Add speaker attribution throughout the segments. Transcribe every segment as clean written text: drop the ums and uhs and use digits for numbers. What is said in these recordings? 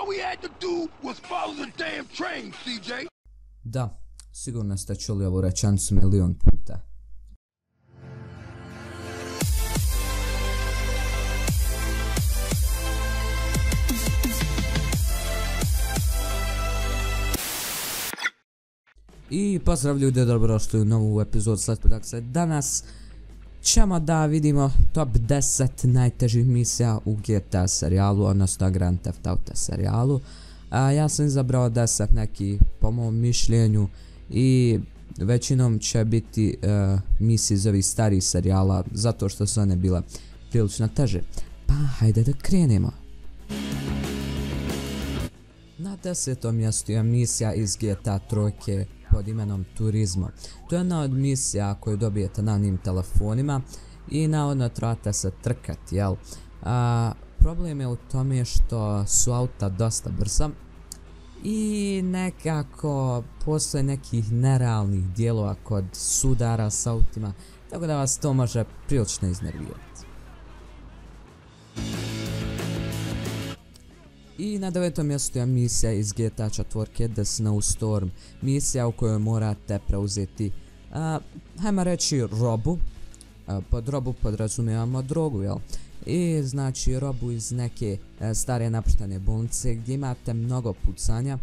Speaker 1: All we had to do was follow the damn train, CJ.
Speaker 2: Da, sigurno ste čuli ovu rečenicu milion puta. I pozdrav ljudi, dobrodošli u novu epizodu Slet Produkcije. Danas ćemo da vidimo top 10 najtežih misija u GTA serijalu, odnosno Grand Theft Auto serijalu. Ja sam izabrao 10 neki po mom mišljenju i većinom će biti misije iz ovih starih serijala zato što su one bile prilično teže. Pa hajde da krenemo. Na 10. mjestu je misija iz GTA trojke pod imenom Turismo. To je jedna od misija koju dobijete na onim telefonima i navodno trebate se trkati, jel? Problem je u tome što su auta dosta brza i nekako postoje nekih nerealnih dijelova kod sudara s autima, tako da vas to može prilično iznervirati. I na 9. mjestu je misija iz GTA 4 The Snowstorm, misija u kojoj morate preuzeti, hajmo reći, robu. Pod robu podrazumijevamo drogu, jel? I znači robu iz neke stare napuštene bolnice gdje imate mnogo pucanja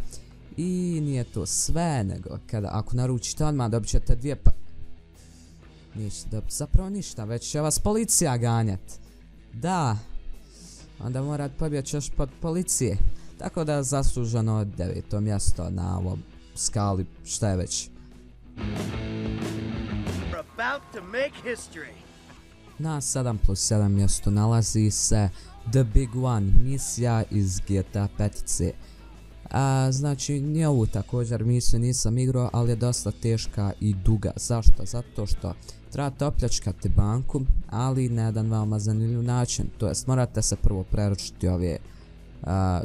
Speaker 2: i nije to sve, nego ako naručite odmah dobit ćete nećete dobiti zapravo ništa, već će vas policija ganjat. Da, onda morate pobjeći još pod policije, tako da zasluženo 9. mjesto na ovom skali, šta je već. Na 7+7 mjestu nalazi se The Big One, misija iz GTA 5. Znači, nije ovu također misiju nisam igrao, ali je dosta teška i duga. Zašto? Zato što trebate opljačkati banku, ali na jedan veoma zanimljiv način. To jest, morate se prvo preručiti ove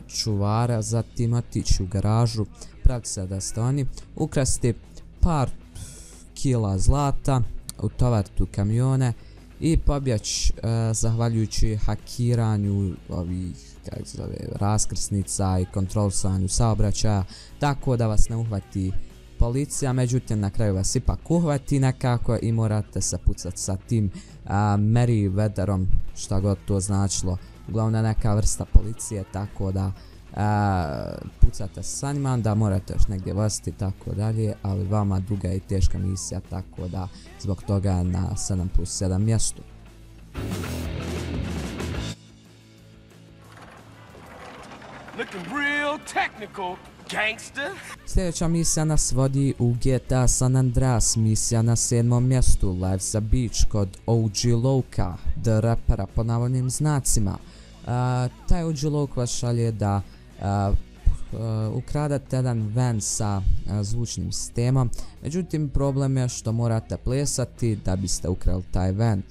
Speaker 2: čuvara, zatim otići u garažu, praviti se da ste oni, ukrasti par kila zlata, utovariti u kamione i pobjeći zahvaljujući hakiranju ovih raskrsnica i kontrolisanju saobraćaja, tako da vas ne uhvati policija, međutim na kraju vas ipak uhvati nekako i morate se pucati sa tim Merryweatherom, šta god to značilo, uglavnom neka vrsta policije, tako da pucate se sa njima, da morate još negdje voziti, tako dalje, ali vama duga i teška misija, tako da zbog toga na 7+7 mjestu. Sljedeća misija nas vodi u GTA San Andreas, misija na 7. mjestu, Life's a Beach kod OG Loka, The Rappera po navodnim znacima. Taj OG Loke vas šalje da ukradate jedan van sa zvučnim sistemom, međutim problem je što morate plesati da biste ukrali taj van.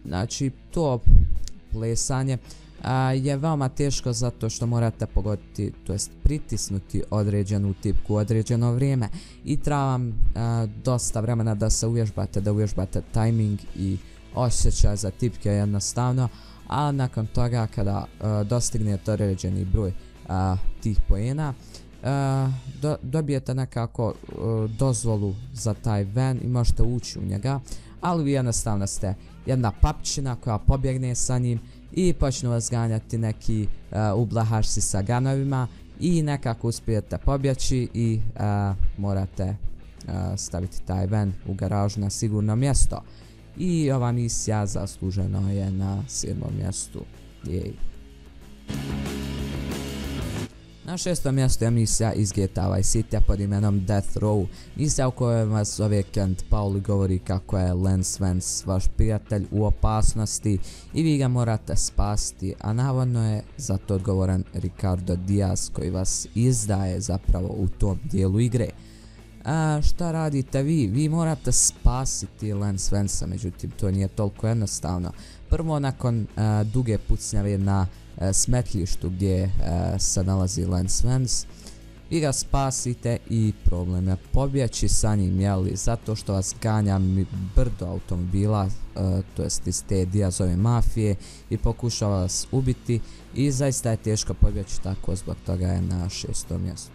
Speaker 2: Znači to plesanje je veoma teško zato što morate pogoditi, to jest pritisnuti određenu tipku u određeno vrijeme i treba vam dosta vremena da se uvježbate tajming i osjećaj za tipke jednostavno, a nakon toga kada dostignete određeni broj tih poena, dobijete nekako dozvolu za taj van i možete ući u njega, ali vi jednostavno ste jedna papčina koja pobjegne sa njim i počnu vas ganjati neki ublahašci sa ganovima i nekako uspijete pobjeći i morate staviti taj van u garažu na sigurno mjesto. I ova misija zasluženo je na 7. mjestu. Jej. Na 6. mjestu je misija iz GTA Vice City pod imenom Death Row, misija u kojoj vas zove Kent Paul i govori kako je Lance Vance vaš prijatelj u opasnosti i vi ga morate spasiti, a navodno je za to odgovoran Ricardo Diaz koji vas izdaje zapravo u tom dijelu igre. Šta radite vi? Vi morate spasiti Lance Vance-a, međutim to nije toliko jednostavno. Prvo, nakon duge pucnjave na smetlištu gdje se nalazi Lance Vance, vi ga spasite i problem je pobjeći sa njim, jeli, zato što vas ganja brdo automobila, to jest iz te Diazove mafije i pokušava vas ubiti i zaista je teško pobjeći, tako zbog toga je na 6. mjestu.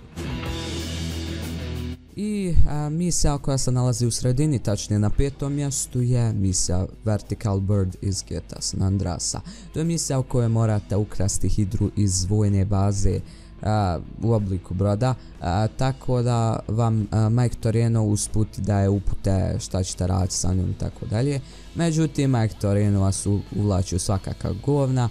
Speaker 2: I misija koja se nalazi u sredini, tačnije na 5. mjestu, je misija Vertical Bird iz GTA San Andreasa. To je misija u kojoj morate ukrasti hidru iz vojne baze u obliku broda, tako da vam Mike Toreno usputi daje upute šta ćete raditi sa njom i tako dalje. Međutim, Mike Toreno vas uvlači u svakakva govna.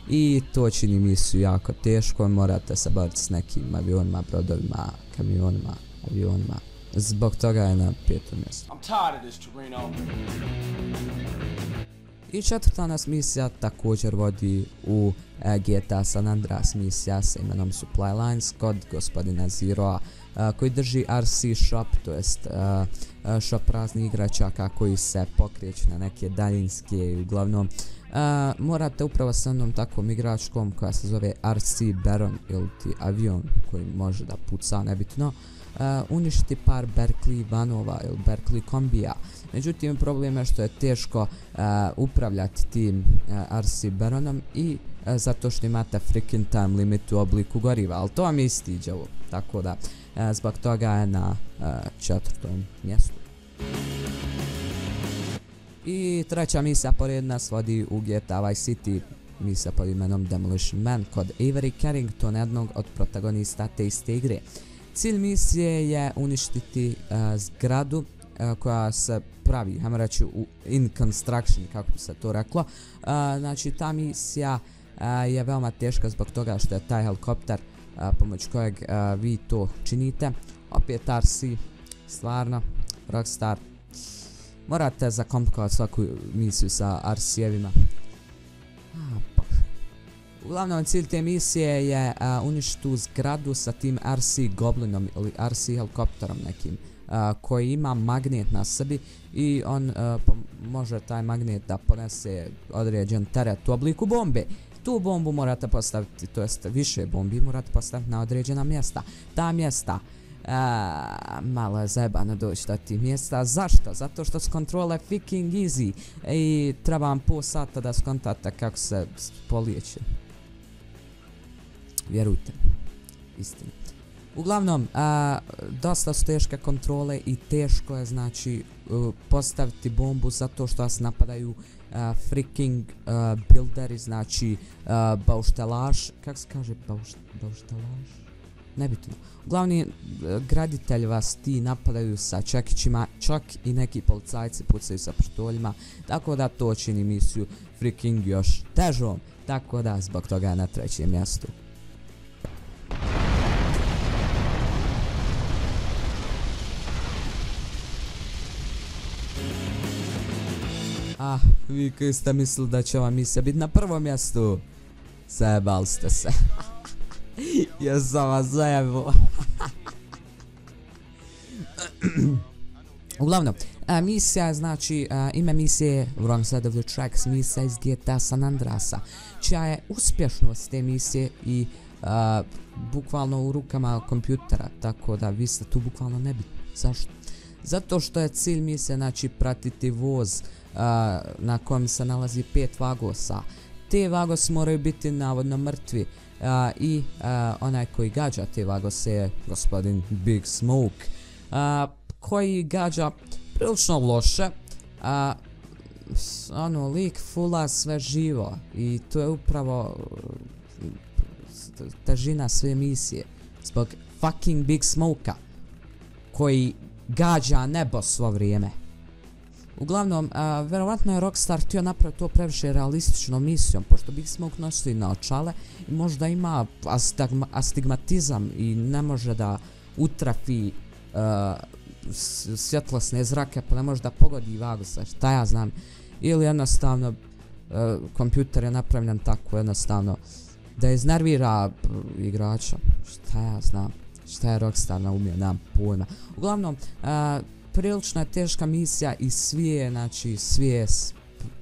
Speaker 2: I to čini misiju jako teško, morate se boriti s nekim avionima, brodovima, kamionima, zbog toga je na 5. mjestu. I 4. nas misija također vodi u GTA San Andreas, misija sa imenom Supply Lines kod gospodina Zeroa, koji drži RC shop, to jest shop raznih igračaka koji se pokreću na neke daljinske i uglavnom morate upravo sa jednom takvom igračkom koja se zove RC Baron ili ti avion koji može da puca, nebitno, uništiti par Berkeley vanova ili Berkeley kombija. Međutim, problem je što je teško upravljati tim RC Baronom i zato što imate freaking time limit u obliku goriva, ali to vam je istiđe ovo, tako da zbog toga je na 4. mjestu. I 3. misija pored nas vodi u GTA Vice City, misija pod imenom Demolition Man kod Avery Carrington, jednog od protagonista te iste igre. Cilj misije je uništiti zgradu koja se pravi, hajmo reći, in construction, kako bi se to reklo. Znači, ta misija je veoma teška zbog toga što je taj helikopter pomoć kojeg vi to činite. Opet RC, stvarno, Rockstar. Morate zakomplikovati svaku misiju sa RC-evima. Uglavnom, cilj te misije je uništiti tu zgradu sa tim RC Goblinom ili RC helikopterom nekim, koji ima magnet na sebi i on može taj magnet da ponese određen teret u obliku bombe. Tu bombu morate postaviti, to jest više bombi morate postaviti na određena mjesta. Ta mjesta malo je zajebano doći do tih mjesta. Zašto? Zato što su kontrole fucking easy i treba vam pol sata da skontate kako se polijeće. Vjerujte, istina. Uglavnom, dosta su teške kontrole i teško je, znači, postaviti bombu zato što vas napadaju freaking builderi, znači bauštelaš, kako se kaže bauštelaš? Nebitno. Glavni graditelji vas ti napadaju sa čekićima, čak i neki policajci pucaju sa pištoljima, tako da to čini misiju freaking još težom, tako da zbog toga je na 3. mjestu. Vi koji ste mislili da će ova misija biti na 1. mjestu, zajebali ste se. Jesam vas zajebo. Uglavnom, misija, znači, ime misije je Wrong Side of the Tracks, misija iz GTA San Andreasa, čija je uspješnost te misije i bukvalno u rukama kompjutera, tako da vi ste tu bukvalno nebitni. Zašto? Zato što je cilj misije, znači, pratiti voz na kojem se nalazi 5 vagosa. Te vagosi moraju biti navodno mrtvi i onaj koji gađa te vagose je gospodin Big Smoke, koji gađa prilično loše, ono, lik fula sve živo i to je upravo težina sve misije zbog fucking Big Smoke-a koji gađa nebo svo vrijeme. Uglavnom, verovatno je Rockstar htio napraviti to previše realističnom misijom, pošto Big Smoke nosi naočale i možda ima astigmatizam i ne može da utrafi svjetlosne zrake, pa ne može da pogodi vagosa, šta ja znam. Ili jednostavno, kompjuter je napravljen tako jednostavno da iznervira igrača, šta ja znam. Šta je Rockstar naumio, nemam pojma. Uglavnom, prilično je teška misija i svi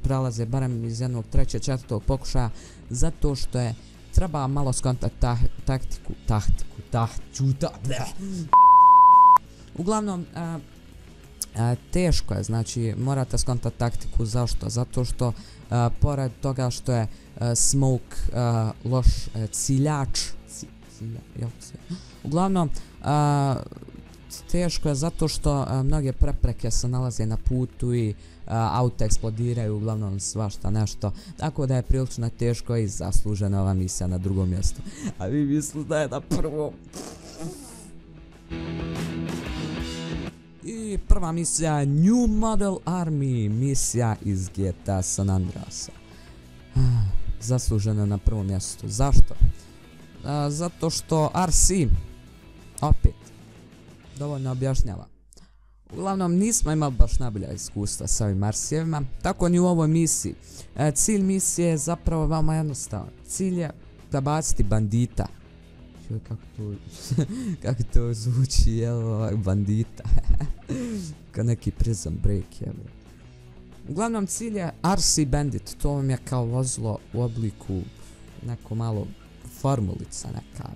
Speaker 2: prelaze barem iz jednog trećeg, četvrtog pokušaja, zato što je treba malo skontati taktiku. Uglavnom, teško je, znači morate skontati taktiku. Zašto? Zato što pored toga što je Smoke loš ciljač, uglavnom teško je zato što mnoge prepreke se nalaze na putu i auta eksplodiraju, uglavnom svašta nešto, tako da je prilično teško i zaslužena ova misija na drugom mjestu. A vi mislite da je na prvom. I prva misija New Model Army, misija iz GTA San Andreasa. Zaslužena na prvom mjestu. Zašto? Zato što RC opet dovoljno objašnjava. Uglavnom nismo imali baš najbolja iskustva s ovim RC-evima, tako ni u ovoj misiji. Cilj misije je zapravo veoma jednostavan. Cilj je da baciti bandita. Kako to zvuči, evo, bandita. Kao neki Prison Break, evo. Uglavnom cilj je RC Bandit, to vam je kao vozilo u obliku neko malo formulica, neka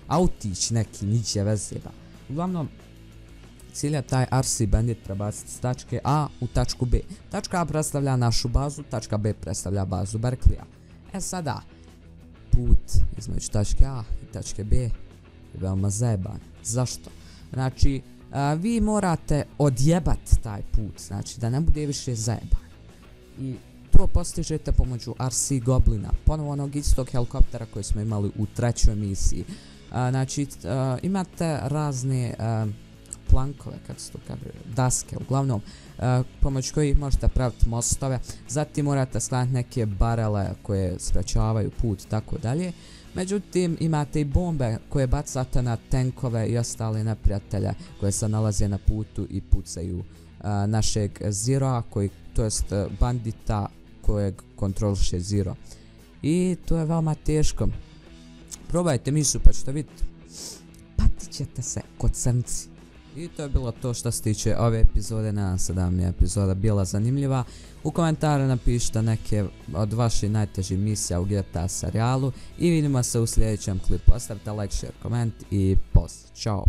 Speaker 2: autić neki, niće vezeba. Uglavnom, cilj je taj RC Bandit prebaciti s tačke A u tačku B. Tačka A predstavlja našu bazu, tačka B predstavlja bazu Berkleya. Sada, put između tačke A i tačke B je veoma zajeban. Zašto? Znači, vi morate odjebati taj put, znači da ne bude više zajeban. I to postižete pomoću RC Goblina, ponovo onog istog helikoptera koji smo imali u trećoj misiji. Znači, imate razne plankove, kako se to kaže, daske, uglavnom, pomoću kojih možete praviti mostove, zatim morate sklaniti neke barele koje sprečavaju put, tako dalje. Međutim, imate i bombe koje bacate na tenkove i ostale neprijatelje koje se nalaze na putu i pucaju našeg Zeroa, to jest bandita kojeg kontroliše Zero. I to je veoma teško. Probajte misiju pa ćete vidjeti. Patit ćete se kod crnci. I to je bilo to što se tiče ove epizode, nadam se da vam je epizoda bila zanimljiva. U komentare napišite neke od vaših najtežih misija u GTA serijalu i vidimo se u sljedećem klipu. Ostavite like, share, koment i post. Ćao!